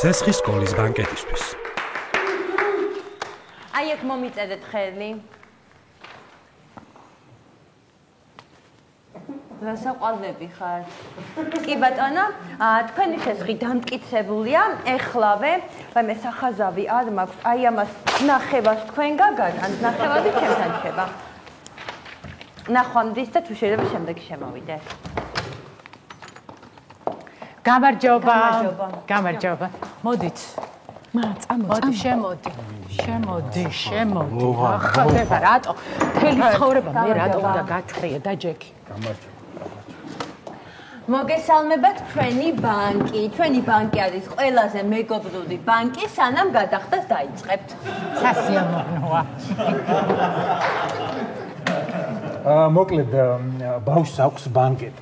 სესხის სკოლის ბანკეტისთვის. აი ეგ მომიწერეთ ხელი. რასაყვალები ხარ? კი ბატონო, თქვენი სესხი დამტკიცებულია, ეხლავე, ვაი მე სახაზავი არ მაქვს, აი ამას ნახევას თქვენ გაგან, ან ნახევადი ჩემთან ხება. ნახვამდის და თუ შეიძლება შემდეგ შემოვიდეთ. გამარჯობა. მოდით. მოდი, შემოდი. ახლა რატო? მთელი ცხოვრება მე რატო უნდა გათხრიე და ჯექი? მოგესალმებათ ჩვენი ბანკი. ჩვენი ბანკი არის ყველაზე მეგობრული ბანკი, სანამ გადახდას დაიწყებთ. სასიამოვნოა. მოკლედ ბავშვს აქვს ბანკეტი.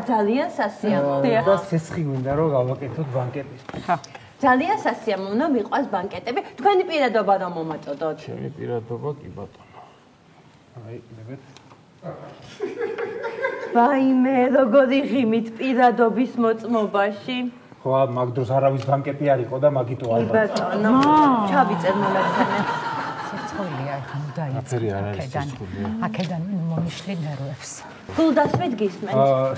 ძალიან სასიამოვნოა. და სესხი გვინდა რომ გავაკეთოთ ბანკეტისთვის. ძალიან სასიამოვნო მიყვარს ბანკეტები. თქვენი პირადობა რომ მომაწოდოთ. ჩემი პირადობა კი ბატონო. აი, ნებეთ. ვაიმე, როგორი ღიმით პირადობის მოწმობაში. ხო, მაგ დროს არავის ბანკეტი არ იყო და მაგითო ალბათ. ბატონო, ჩავიწერ მომეცემებს. სერცხოლია ახლა დაიწყე. აფერი არ არის სერცხოლია. აქედან მომიშლი ნერვებს. გულდასვით გისმენთ.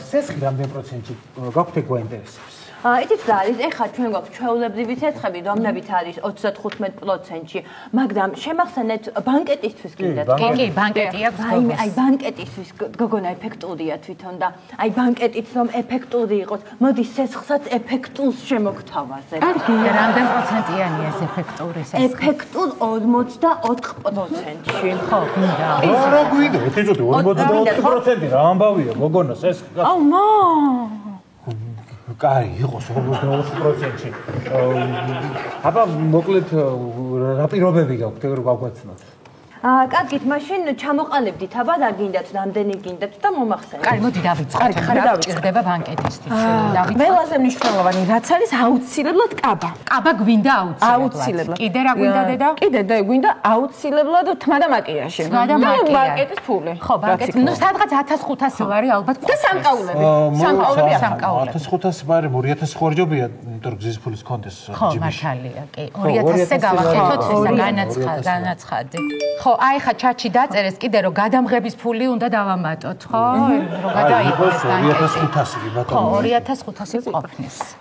სესხი რამდენ პროცენტში გაქვთ ეგ გვაინტერესებს? იცით რა არის, ეხლა ჩვენ გვაქვს ჩვეულებრივი სესხები, რომლებიც არის 35%-ში, მაგრამ შემახსენეთ ბანკეტისთვის კიდევ. კი, ბანკეტი აქვს. აი ბანკეტისთვის გოგონა ეფექტურია თვითონ და აი ბანკეტიც რომ ეფექტური იყოს, მოდი სესხსაც ეფექტურს შემოგთავაზეთ. რამდენ პროცენტიანია ეს ეფექტური სესხი? ეფექტურ 44%-ში. ხო, გინდა. რა გვინდა? ეთიძოდი 44% რა ამბავია, გოგონა სესხი. აუ მა კაი, იყოს 40%-ში. აბა მოკლედ რა პირობები გაქვთ, რომ გავგვაცნოთ? კარგით, მაშინ ჩამოყალიბდით, აბა რა გინდათ, რამდენი გინდათ და მომახსენეთ. კაი, მოდი დავიწყოთ. რა გჭირდება ბანკეტისთვის? ყველაზე მნიშვნელოვანი რაც არის აუცილებლად კაბა. კაბა გვინდა აუცილებლად. კიდე რა გვინდა დედა? კიდე გვინდა აუცილებლად თმა და მაკიაჟი. ბანკეტის ფული. ხო, ბანკეტი. ნუ სადღაც 1500 ლარი ალბათ. და სამკაულები. 1500 ბარემ 2000 ხوارჯობია, იმიტომ რომ გზის ფულის კონტეს ჯიბში. ხო, მართალია, კი. 2000-ზე გავაკეთოთ ისა განაცხადი. ხო, აი ხა ჩატში დაწერეს კიდე რომ გადამღების ფული უნდა დავამატოთ, ხო? რომ გადაიღოს 2500 კი ბატონო. ხო, 2500 ყოფნის.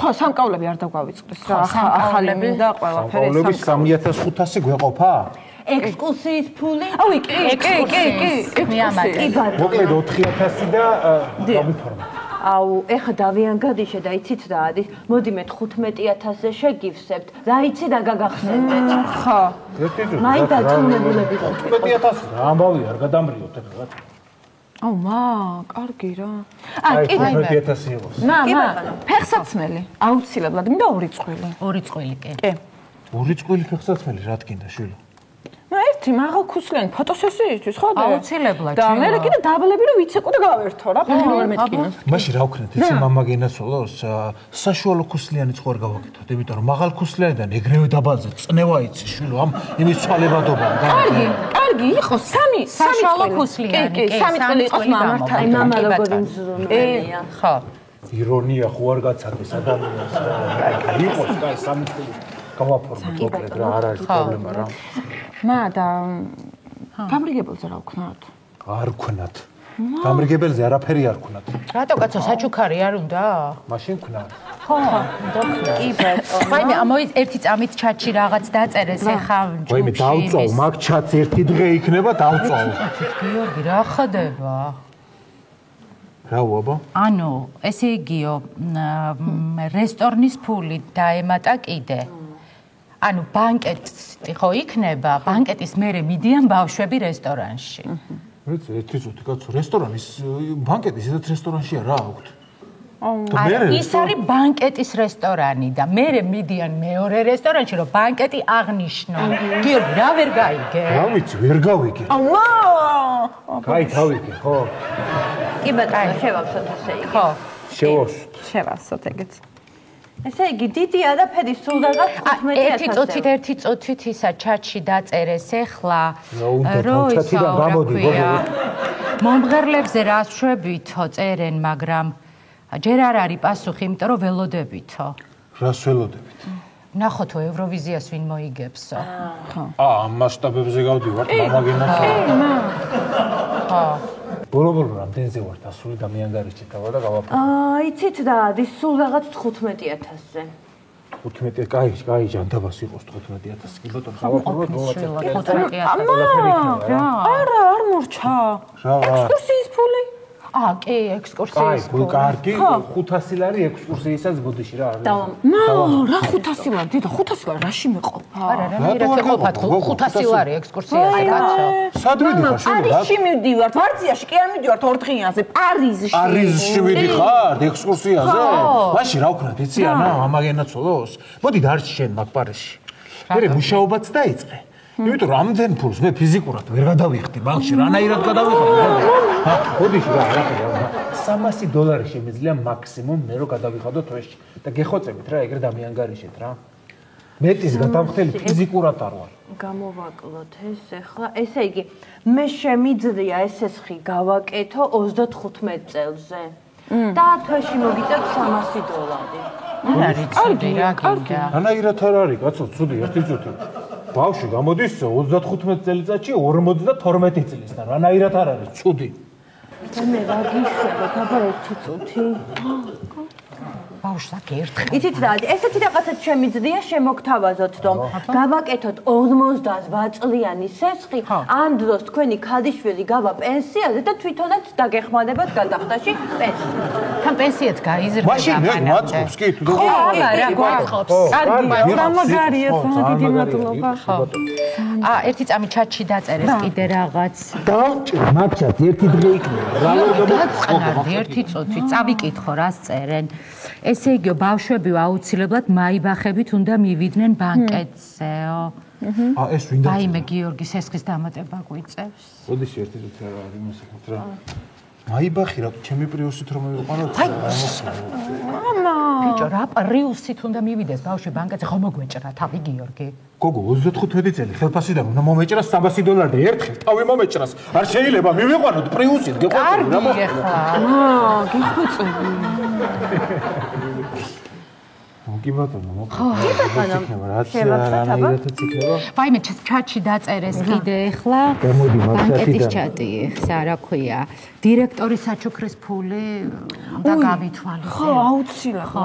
ხო, სამკაულები არ დაგვავიწყდეს რა. ახალები და ყველაფერი. სამკაულები 3500 გვეყოფა? ექსკურსიის ფული? აუ, კი. მიამატე. მოკლედ 4000 და გამიფორმე. აუ, ეხა დავიანგადიშე და იცით რა არის? მოდი მე 15000-ზე შეგივსებთ. რა იცი და გაგახსენდეთ. ხო. მაინც დაწუნებულები ვართ. 15000 რა ამბავი არ გადამრიოთ ეგ რა. აუ, კარგი რა. კი, 15000 იყოს. ფეხსაცმელი. აუცილებლად მინდა 2 წყვილი. 2 წყვილი კი. კი. 2 წყვილი ფეხსაცმელი რა თქინდა შვილო? ერთი მაღალქუსლიანი ფოტოსესიისთვის ხო და აუცილებლად და მე კიდე დაბლები რომ ვიცეკო და გავერთო რა ფეხი ვერ მეტკინოს. მაშინ რა ვქნათ? იცი მამა გინაცვალოს საშუალო ქუსლიანი წყوار გავაკეთოთ, იმიტომ რომ მაღალქუსლიანიდან ეგრევე დაბალზე წნევა იცი შვილო ამ იმის ცვალებადობა. კარგი იყოს სამი საშუალო ქუსლიანი. კი, 3 წელი იყოს მამართან. აი მამა როგორი მზრუნველია. ხო. ირონია ხო არ გაცადეს ადამიანს რა. აი იყოს, კაი 3 წელი გავაფორმოთ მოკლედ რა, არ არის პრობლემა რა. და გამრიგებელზე რა ვქნათ? არ ვქნათ. გამრიგებელზე არაფერი არ ვქნათ. რატო კაცო საჩუქარი არ უნდა? მაშინ ვქნათ. ხო, დოქტორ. კი ბატონო. ვაიმე, ამოიც ერთი წამით ჩატში რაღაც დაწერეს ეხა ჯგუფში. ვაიმე, დავწავ, მაგ ჩატს ერთი დღე იქნება დავწავ. გიორგი, რა ხდება? რა უაბა? ანუ, ესე იგიო, რესტორნის ფული დაემატა კიდე. ანუ ბანკეტი ხო იქნება, ბანკეტის მერე მიდიან ბავშვები რესტორანში. ვიცი, ერთი წუთი კაცო, რესტორანის ბანკეტის ესეთ რესტორანშია რა აქვთ? ის არის ბანკეტის რესტორანი და მერე მიდიან მეორე რესტორანში, რომ ბანკეტი აღნიშნო. გიორგი, რა ვერ გაიგე? რა ვიცი, ვერ გავიგე. კაი, გავიგე, ხო. კი ბატონო, შევავსოთ ესე იგი. ხო. შევავსოთ ეგეც. ესე იგი, დიდი არაფერი სულ რაღაც 15000. ერთი წუთით ისა ჩატში დაწერეს ეხლა, რომ ჩატიდან გამოდი, გოგო. მომღერლებზე რა შვებითო წერენ, მაგრამ ჯერ არ არის პასუხი, იმიტომ რომ ველოდებითო. რას ველოდებით? ნახოთ ევროვიზიას ვინ მოიგებსო. ამ მასშტაბებზე გავდივართ, მამაგენას. ხო. ბოლო-ბოლო რამდენზე ვართ ასული და მე ანგარიშში დავა და გავაფრთხო. იცით რა, ის სულ რაღაც 15000-ზე. 15 კაი ჟანდაბას იყოს 15000 კი ბატონო გავაფრთხო 15000. არა, არ მორჩა. ექსკურსიის ფული. კი, ექსკურსიის ფული. კარგი, 500 ლარი ექსკურსიისას ბოდიში რა არის. რა 500 ლარი? დედა 500 ლარი რაში მეყოფა? არა, რამე ყოფათ 500 ლარი ექსკურსიაზე კაცო. სად მიდიხარ შენ? პარიზში მივდივართ, ვარძიაში კი არ მივდივართ 4 დღიანზე, პარიზში. პარიზში მიდიხარ ექსკურსიაზე? მაშინ რა ვქნათ, იცი ანა, ამაგენა ცოლოს? მოდი დარჩი შენ მაგ პარიზში. მე მუშაობაც დაიწყე. იმიტომ რომ ამდენ ფულს მე ფიზიკურად ვერ გადავიხდი ბანკში, რანაირად გადავიხდი? ბოდიში რა 300 დოლარი შემიძლია მაქსიმუმ მე რო გადავიხადო თვეში და გეხოცებით რა ეგრე დამიანგარიშეთ რა. მეტის გადამხდელი ფიზიკურად არ ვარ. გამოვაკლოთ ეს ახლა. ესე იგი, მე შემიძლია ესესხი გავაკეთო 35 წელზე. და თვეში მოგიწევთ 300 დოლარი. არის ცუდი რა გინდა. რანაირად არ არის კაცო, ცუდი ერთი წუთი. ბავშვი გამოდის 35 წელიწადში 52 წლის და რანაირად არ არის ცუდი. მე რა გიშვება, დაბა ერთი წუთი. ბავშვს აქ ერთხელ. იცით რა, ესეთი რაღაცა შემიძლია შემოგთავაზოთ, რომ გავაკეთოთ 58 წლიანი სესხი, ამ დროს თქვენი ქალიშვილი გავა პენსიაზე და თვითონაც დაგეხმარებათ გადახდაში პენსია. თან პენსიაც გაიზრდება. მაშინ მე მაწყობს კი თუ არა, გვაწყობს. კარგი, გამაგარია, დიდი მადლობა. ერთი წამი ჩატში დაწერეს კიდე რაღაც. დავჭერ მაგჩად ერთი დღე იქნება. რა ვერ გაწყნარდი ერთი წუთი, წავიკითხო რას წერენ. ესე იგი, ბავშვები აუცილებლად მაიბახებით უნდა მივიდნენ ბანკეტზეო. ეს ვინ და აიმე გიორგი სესხის დამატება გვიწევს. ბოდიში ერთი წუთი რა არის მოსახოთ რა. მაიბახი რა, ჩემი პრიუსით რომ მივიყვანო. ბიჭო, რა პრიუსით უნდა მივიდეს ბავშვი ბანკეტზე, ხომ მოგვეჭრა თავი გიორგი? გოგო 35 წელი ხელფასიდან უნდა მომეჭრას 300 დოლარი და ერთხელ თავი მომეჭრას. არ შეიძლება მივიყვანოთ პრიუსით, გეყვარდი რა მოხდა? გიხუწები. კი ბატონო, რანაირადაც იქნება. ვაიმე, ჩატში დაწერეს კიდე ახლა. ბანკეტის ჩატი, რა ქვია. დირექტორის საჩუქრის ფული და გავითვალისწინოთ. ხო, აუცილებლად. ხო,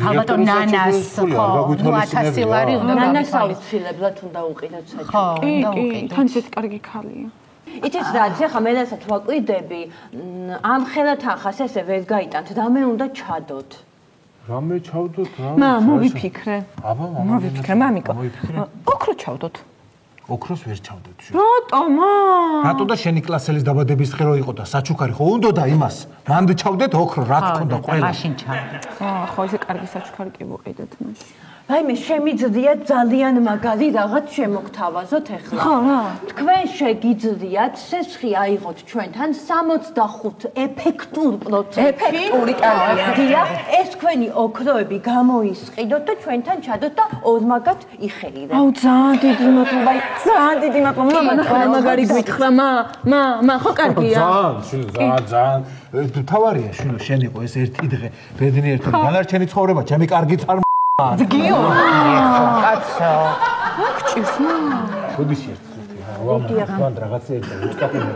ალბათ ნანას, ხო, 1000 ლარი უნდა ნანას აუცილებლად უნდა უყიდოთ საჩუქრი. ხო, უნდა უყიდოთ. თან ისეთ კარგი ქალია. იცით რა, ახლა მე რასაც ვაკვირდები, ამ ხელათ ახას ესე ვერ გაიტანთ და მე უნდა ჩადოთ. რამე ჩავდოთ რა? მოვიფიქრე. აბა, მოვიფიქრე, მამიკო. ოქრო ჩავდოთ. ოქროს ვერ ჩავდოთ შენ. რატომა? რატო და შენი კლასელის დაბადების დღე რო იყო და საჩუქარი ხო უნდა და იმას. მანდ ჩავდეთ ოქრო, რაც ქონდა ყველა. მაშინ ჩავდეთ. ხო, ესე კარგი საჩუქარი კი ვუყიდეთ მაშინ. ვაიმე, შემიძლია ძალიან მაგარი რაღაც შემოგთავაზოთ ახლა. ხო, რა. თქვენ შეგიძლიათ სესხი აიღოთ ჩვენთან 65 ეფექტურ პროცენტში. ეფექტური კარგია. დიახ, ეს თქვენი ოქროები გამოისყიდოთ და ჩვენთან ჩადოთ და ორმაგად იხეირეთ. აუ, ძალიან დიდი მადლობა. ძალიან დიდი მადლობა. მამა, მაგარი გვითხრა, მა, ხო კარგია. ძალიან. თავარია შვილო, შენ იყო ეს ერთი დღე, ბედნიერი ერთი განარჩენი ცხოვრება, ჩემი კარგი გიორგი, კაცო. გჭირს მა. ბოდიში ერთი წუთი რა, ვამ რაღაცა ერთად უწყაპინე.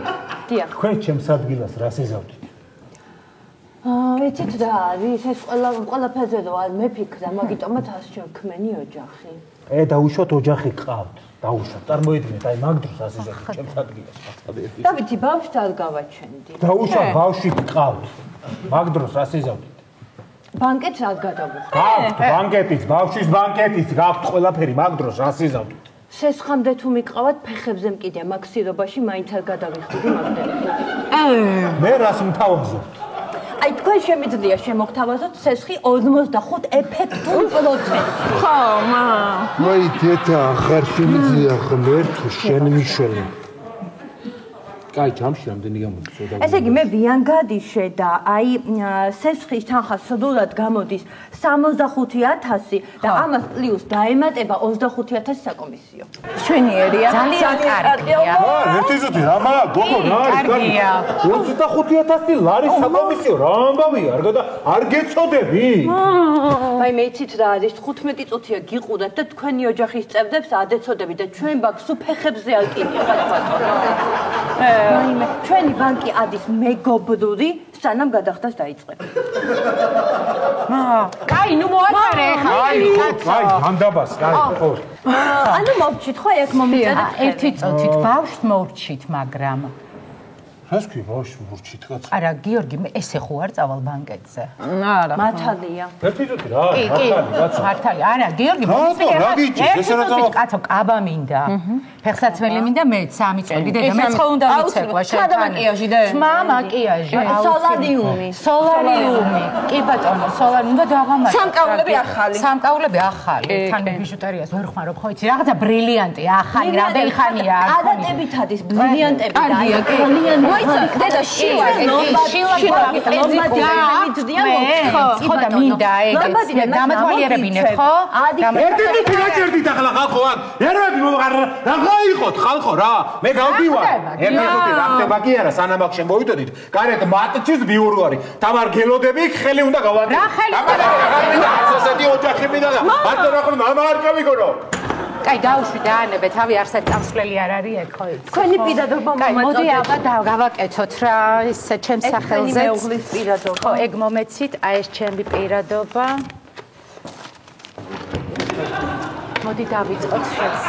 დიახ. თქვენ ჩემს ადგილას რას ეზავდით? ვიცით რა არის, ეს ყველაფერზე რო არ მეფიქრა, მაგიტომაც ასჩევქმენი ოჯახი. დაუშვათ ოჯახი ყავთ. დაუშვათ, წარმოიდგინეთ, აი მაგ დროს ასე ზოგადად ჩემს ადგილას. დავითი ბავშვს არ გავაჩენდი. დაუშვათ ბავშვი ყავთ. მაგ დროს რას ეზავდით? ბანკეტს არ გადავუხდი. გაქვთ ბანკეტიც, ბავშვის ბანკეტიც, გაქვთ ყველაფერი, მაგ დროს რას ეზავდით? სესხამდე თუ მიყავად ფეხებზე მკიდე მაქსირობაში მაინც არ გადავიხდი მაგდენ. მე რას მთავაზობთ? აი თქვენ შემიძლია შემოგთავაზოთ სესხი 45 ეფექტურ პროცენტში. ხო, მა. მოი თეთა ახარ შემიძლია ხმერთ შენ მიშველი. კაი, ჯამში რამდენი გამოდის? ესე იგი, მე ვიან გადიშე და აი სესხის თანხა სრულად გამოდის 65,000 და ამას პლუს დაემატება 25,000 საკომისიო. ჩვენიერია. ძალიან კარგია. ერთი ზუთი რა მაგ გოგო რა არის? კარგია. 25,000 ლარის საკომისიო რა ამბავია? არ გეცოდები? აი მე იცით რა არის 15 წუთია გიყურებთ და თქვენი ოჯახის წევრებს ადეცოდები და ჩვენ ბანკს უფეხებზე აკიდიხართ ბატონო. მაიმე ჩვენი ბანკი ადის მეგობრული სანამ გადახდას დაიწყება. კაი, ნუ მოაწარე ხა. კაი, განდაბას, კაი, ხო. ანუ მოვჩით ხო ეგ მომიწადეთ. ერთი წუთით ბავშვს მოვჩით, მაგრამ რას ქვი ბავშვი მურჩით კაცო? არა, გიორგი, მე ესე ხო არ წავალ ბანკეტზე. არა. მართალია. ერთი ზუთი რა, კი, მართალი. არა, გიორგი, კაცო, კაბა მინდა. ფეხსაცმელი მინდა მე 3 წელი და მე ხო უნდა ვიცეკვა შენ. მაკიაჟი და თმა მაკიაჟი, სოლარიუმი. სოლარიუმი. კი ბატონო, სოლარიუმი და დაღამატა. სამკაულები ახალი. სამკაულები ახალი. თან მე ბიჟუტერიას ვერ ხმარობ, ხო იცი, რაღაცა ბრილიანტი ახალი, რამდენი ხანია არ ხონი. ადატებით არის ბრილიანტები და აი ძალიან დედა შილა ხო და მინდა ეგეც დამათვალიერებინე ხო? ერთი ტიპი გაჭერდით ახლა ხალხო აქ. ერები რა იყოთ ხალხო რა. მე გავდივარ. ერთი ტიპი რა ხდება კი არა სანამ აქ შემოვიდოდით. გარეთ მატჩის ბიურვარი. თამარ გელოდები ხელი უნდა გავატი. რა ხელი? ასეთი ოჯახი მინდა და მარტო რა ხომ მამა არ გავიგონო. კაი, დაუშვი დაანებე, თავი არსად წამსვლელი არ არის ეგ ხო იცი. თქვენი პირადობა კაი, მოდი ალბათ გავაკეთოთ რა ის ჩემს სახელზე. მეუღლის პირადობა. ხო, ეგ მომეცით, აი ეს ჩემი პირადობა. მოდი დავიწყოთ შენს.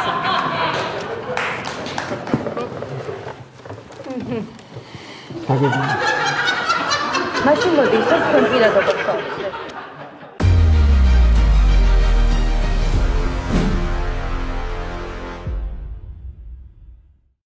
მაშინ მოდი ისე თქვენ პირადობა ხარ.